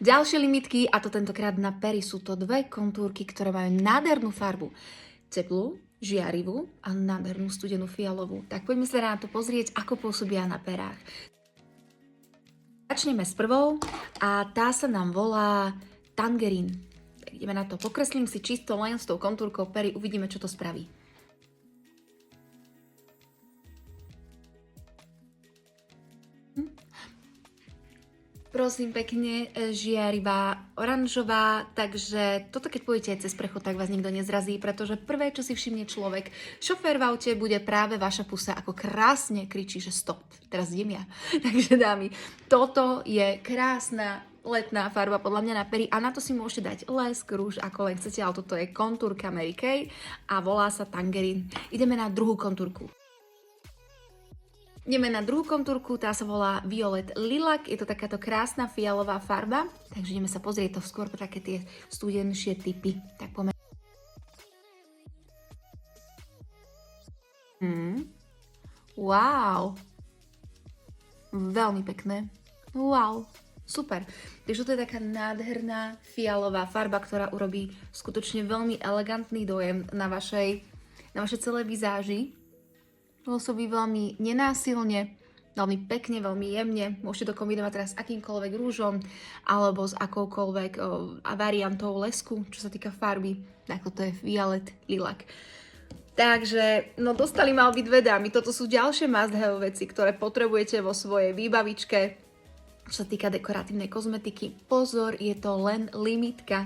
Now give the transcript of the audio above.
Ďalšie limitky, a to tentokrát na pery, sú to dve kontúrky, ktoré majú nádhernú farbu. Teplú, žiarivú a nádhernú studenú fialovú. Tak poďme sa na to pozrieť, ako pôsobia na perách. Začneme s prvou a tá sa nám volá Tangerine. Tak ideme na to. Pokreslím si čisto len s tou kontúrkou pery, uvidíme, čo to spraví. Prosím pekne, žiarivá, oranžová, takže toto keď pôjdete cez prechod, tak vás nikto nezrazí, pretože prvé, čo si všimne človek, šofér v aute, bude práve vaša pusa, ako krásne kričí, že stop, teraz idem ja. Takže dámy, toto je krásna letná farba podľa mňa na pery a na to si môžete dať lesk, rúž, ako len chcete, ale toto je kontúrka Mary Kay a volá sa Tangerine. Ideme na druhú kontúrku. Ideme na druhú kontúrku, tá sa volá Violet Lilac, je to takáto krásna fialová farba, takže ideme sa pozrieť to skôr pre také tie studenšie typy. Tak poďme. Wow. Veľmi pekné. Wow. Super. Takže to je taká nádherná fialová farba, ktorá urobí skutočne veľmi elegantný dojem na vašej celej vizáži. Pôsobí veľmi nenásilne, veľmi pekne, veľmi jemne. Môžete to kombinovať teraz s akýmkoľvek rúžom alebo s akoukoľvek variantou lesku, čo sa týka farby. Tak toto je Violet Lilac. Takže, no dostali ma obidve dámy. Toto sú ďalšie must-have veci, ktoré potrebujete vo svojej výbavičke. Čo sa týka dekoratívnej kozmetiky, pozor, je to len limitka.